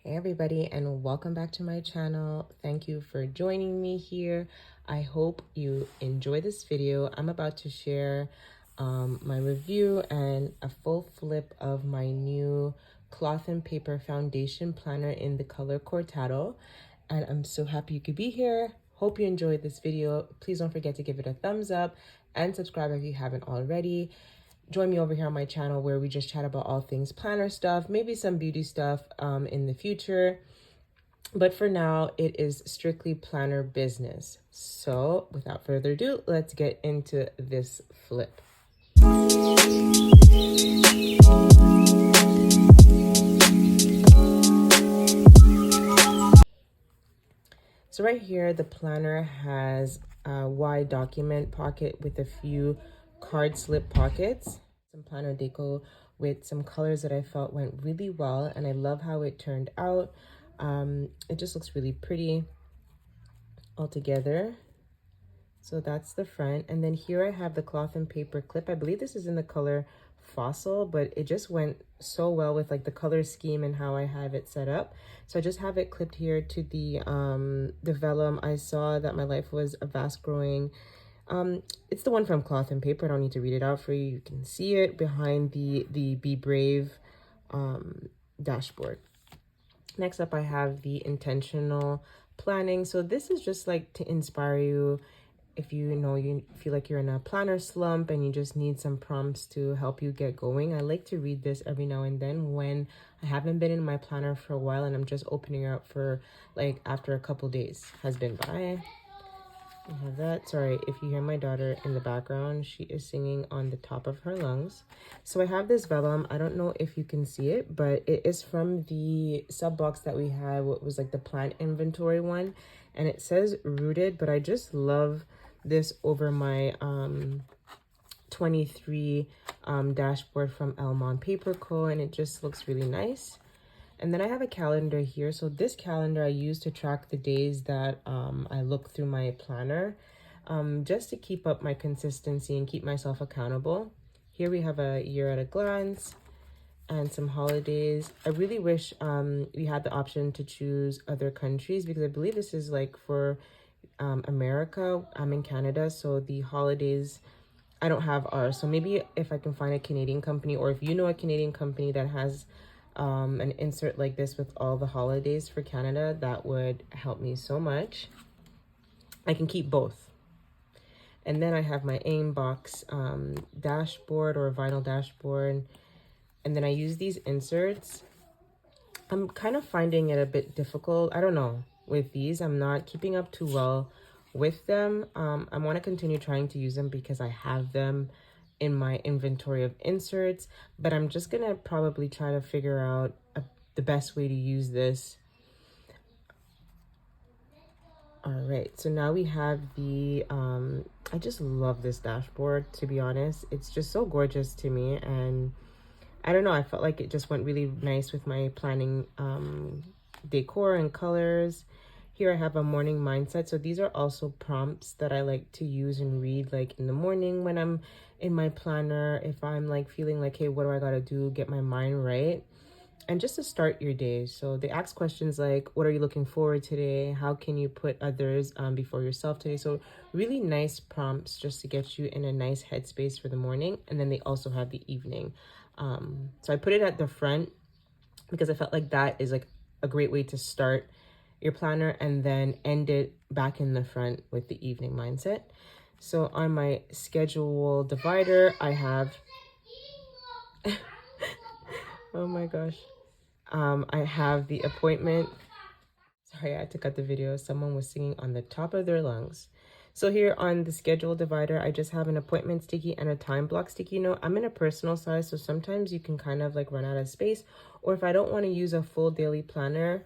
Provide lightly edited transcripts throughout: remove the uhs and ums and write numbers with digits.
Hey everybody, and welcome back to my channel. Thank you for joining me here. I hope you enjoy this video. I'm about to share my review and a full flip of my new cloth and paper foundation planner in the color Cortado. And I'm so happy you could be here. Hope you enjoyed this video. Please don't forget to give it a thumbs up and subscribe if you haven't already. Join me over here on my channel where we just chat about all things planner stuff, maybe some beauty stuff in the future. But for now, it is strictly planner business. So without further ado, let's get into this flip. So right here, the planner has a wide document pocket with a few card slip pockets. Some planner deco with some colors that I felt went really well, and I love how it turned out. It just looks really pretty all together. So that's the front, and then here I have the cloth and paper clip. I believe this is in the color Fossil, but it just went so well with like the color scheme and how I have it set up. So I just have it clipped here to the vellum. I saw that my life was a vast growing. It's the one from Cloth and Paper. I don't need to read it out for you. You can see it behind the Be Brave dashboard. Next up, I have the intentional planning. So this is just like to inspire you if you feel like you're in a planner slump and you just need some prompts to help you get going. I like to read this every now and then when I haven't been in my planner for a while and I'm just opening up for like after a couple days has been by. I have that. Sorry if you hear my daughter in the background. She is singing on the top of her lungs. So I have this vellum. I don't know if you can see it, but it is from the sub box that we had. What was like the plant inventory one, and it says Rooted, but I just love this over my 23 dashboard from Elmon Paper Co, and it just looks really nice. And then I have a calendar here. So this calendar I use to track the days that I look through my planner, just to keep up my consistency and keep myself accountable. Here we have a year at a glance and some holidays. I really wish we had the option to choose other countries, because I believe this is like for America. I'm in Canada, so the holidays, I don't have ours. So maybe if I can find a Canadian company, or if you know a Canadian company that has an insert like this with all the holidays for Canada, that would help me so much. I can keep both. And then I have my Aimbox dashboard, or vinyl dashboard, and then I use these inserts. I'm kind of finding it a bit difficult. I don't know, with these I'm not keeping up too well with them. I want to continue trying to use them because I have them in my inventory of inserts, but I'm just gonna probably try to figure out the best way to use this. All right, so now we have the I just love this dashboard, to be honest. It's just so gorgeous to me, and I don't know, I felt like it just went really nice with my planning decor and colors. Here I have a morning mindset. So these are also prompts that I like to use and read like in the morning when I'm in my planner, if I'm like feeling like, hey, what do I gotta do, get my mind right, and just to start your day. So they ask questions like, what are you looking forward today? How can you put others before yourself today? So really nice prompts just to get you in a nice headspace for the morning. And then they also have the evening. So I put it at the front because I felt like that is like a great way to start your planner and then end it back in the front with the evening mindset. So on my schedule divider, I have oh my gosh, I have the appointment. Sorry, I had to cut the video. Someone was singing on the top of their lungs. So here on the schedule divider, I just have an appointment sticky and a time block sticky note. I'm in a personal size, so sometimes you can kind of like run out of space. Or if I don't want to use a full daily planner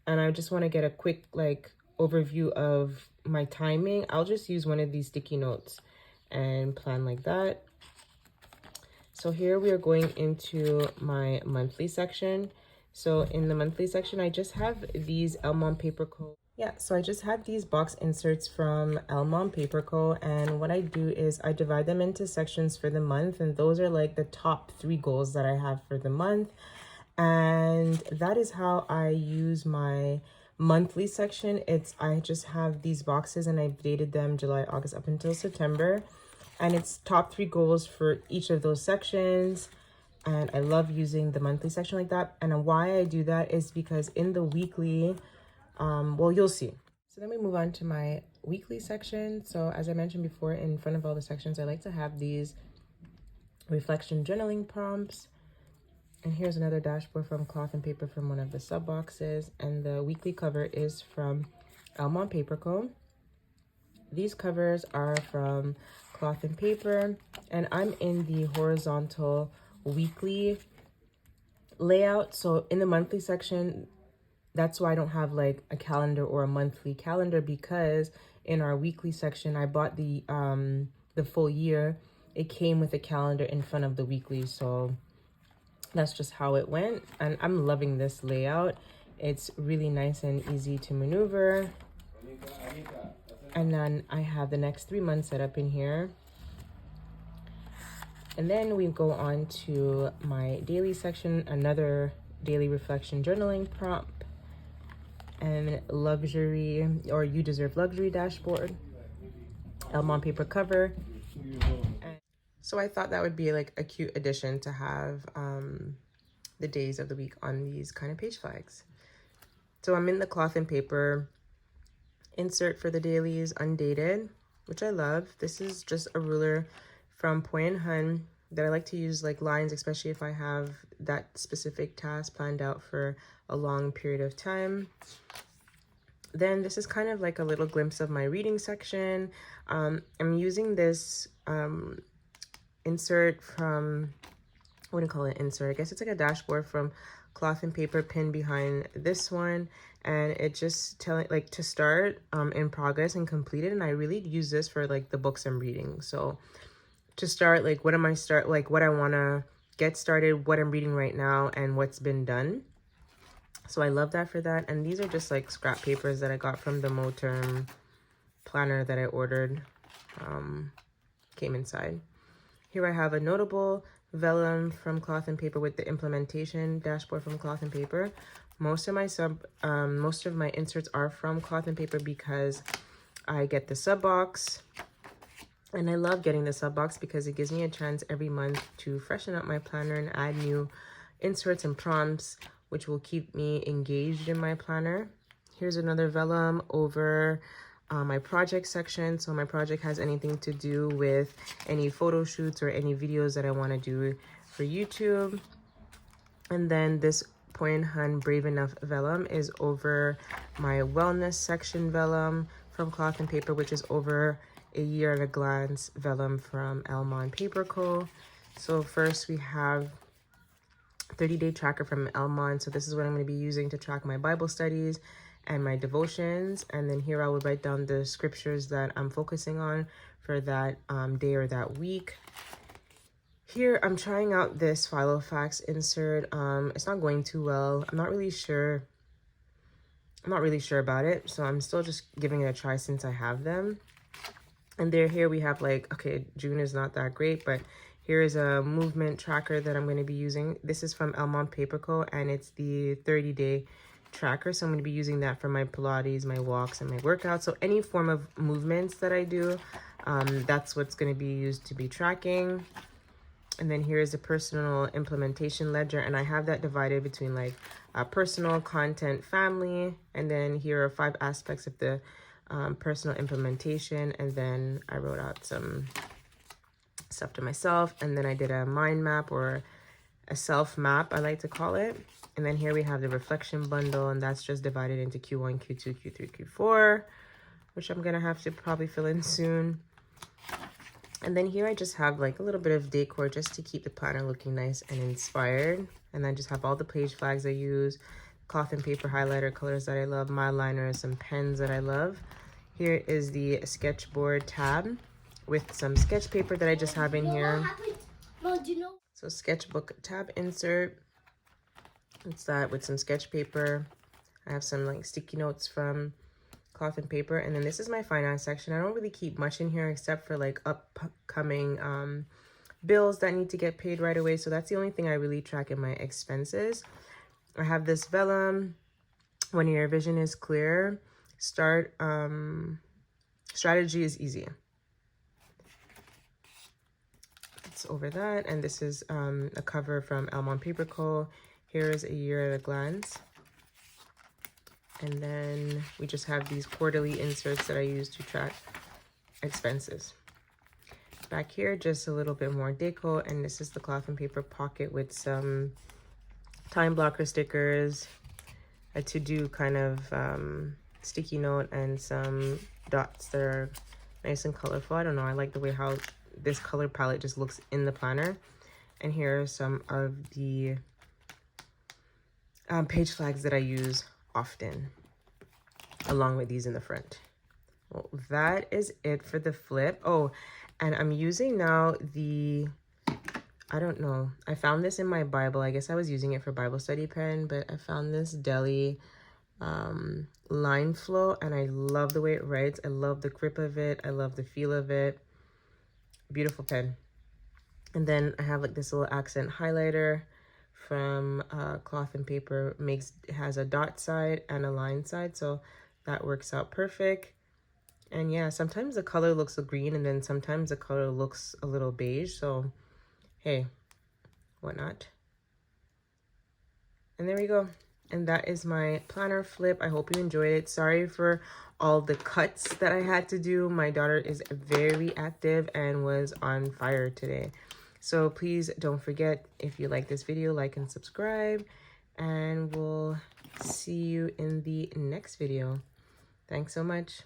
and I just want to get a quick like overview of my timing, I'll just use one of these sticky notes and plan like that. So here we are going into my monthly section. So in the monthly section, I just have these Elmon Paper Co. Yeah, so I just have these box inserts from Elmon Paper Co. And what I do is I divide them into sections for the month. And those are like the top 3 goals that I have for the month. And that is how I use my monthly section. I just have these boxes and I've dated them July, August up until September. And it's top 3 goals for each of those sections. And I love using the monthly section like that. And why I do that is because in the weekly, well, you'll see. So then we move on to my weekly section. So as I mentioned before, in front of all the sections, I like to have these reflection journaling prompts. And here's another dashboard from Cloth and Paper from one of the sub boxes. And the weekly cover is from Elmont Paper Co. These covers are from Cloth and Paper, and I'm in the horizontal weekly layout. So in the monthly section, that's why I don't have like a calendar or a monthly calendar, because in our weekly section, I bought the full year. It came with a calendar in front of the weekly, so that's just how it went. And I'm loving this layout. It's really nice and easy to maneuver. And then I have the next 3 months set up in here. And then we go on to my daily section, another daily reflection journaling prompt, and luxury, or you deserve luxury dashboard, Elmont Paper cover. And so I thought that would be like a cute addition to have the days of the week on these kind of page flags. So I'm in the Cloth and Paper insert for the dailies, undated, which I love. This is just a ruler from Poy & Hun that I like to use like lines, especially if I have that specific task planned out for a long period of time. Then this is kind of like a little glimpse of my reading section. I'm using this insert from, I wouldn't call it insert, I guess it's like a dashboard from Cloth and Paper pinned behind this one, and it just telling like to start, in progress, and completed. And I really use this for like the books I'm reading. So to start, like what I want to get started, what I'm reading right now, and what's been done. So I love that for that. And these are just like scrap papers that I got from the Moterm planner that I ordered, came inside. Here I have a notable vellum from Cloth and Paper with the implementation dashboard from Cloth and Paper. Most of my inserts are from Cloth and Paper because I get the sub box, and I love getting the sub box because it gives me a chance every month to freshen up my planner and add new inserts and prompts, which will keep me engaged in my planner. Here's another vellum over my project section. So my project has anything to do with any photo shoots or any videos that I want to do for YouTube. And then this Poy & Hun Brave Enough vellum is over my wellness section vellum from Cloth and Paper, which is over a year at a glance vellum from Elmont Paper Co. So first we have 30-day tracker from Elmont. So this is what I'm going to be using to track my Bible studies and my devotions. And then here I would write down the scriptures that I'm focusing on for that day or that week. Here I'm trying out this Filofax insert. It's not going too well. I'm not really sure about it, so I'm still just giving it a try since I have them. And here we have like, okay, June is not that great, but here is a movement tracker that I'm going to be using. This is from Elmont Paper Co. and it's the 30-day tracker. So I'm going to be using that for my Pilates, my walks, and my workouts. So any form of movements that I do, that's what's going to be used to be tracking. And then here is a personal implementation ledger, and I have that divided between like personal, content, family, and then here are 5 aspects of the personal implementation. And then I wrote out some stuff to myself, and then I did a mind map, or a self map I like to call it. And then here we have the reflection bundle, and that's just divided into Q1, Q2, Q3, Q4, which I'm gonna have to probably fill in soon. And then here I just have like a little bit of decor just to keep the planner looking nice and inspired. And then just have all the page flags I use, Cloth and Paper highlighter colors that I love, my liners, some pens that I love. Here is the sketchboard tab with some sketch paper that I just have in here. So sketchbook tab insert. It's that with some sketch paper. I have some like sticky notes from Cloth and Paper. And then this is my finance section. I don't really keep much in here except for like upcoming bills that need to get paid right away. So that's the only thing I really track in my expenses. I have this vellum. When your vision is clear, start strategy is easy. It's over that. And this is a cover from Elmont Paper Co. Here is A Year at a Glance. And then we just have these quarterly inserts that I use to track expenses. Back here, just a little bit more deco, and this is the cloth and paper pocket with some time blocker stickers, a to-do kind of sticky note, and some dots that are nice and colorful. I don't know, I like the way how this color palette just looks in the planner. And here are some of the page flags that I use often, along with these in the front. Well, that is it for the flip. Oh, and I'm using now the, I don't know, I found this in my Bible. I guess I was using it for Bible study pen, but I found this Deli line flow, and I love the way it writes. I love the grip of it. I love the feel of it. Beautiful pen. And then I have like this little accent highlighter from Cloth and Paper. Has a dot side and a line side, so that works out perfect. And yeah, sometimes the color looks green, and then sometimes the color looks a little beige, so hey, what not? And there we go. And that is my planner flip. I hope you enjoyed it. Sorry for all the cuts that I had to do. My daughter is very active and was on fire today. So please don't forget, if you like this video, like and subscribe, and we'll see you in the next video. Thanks so much.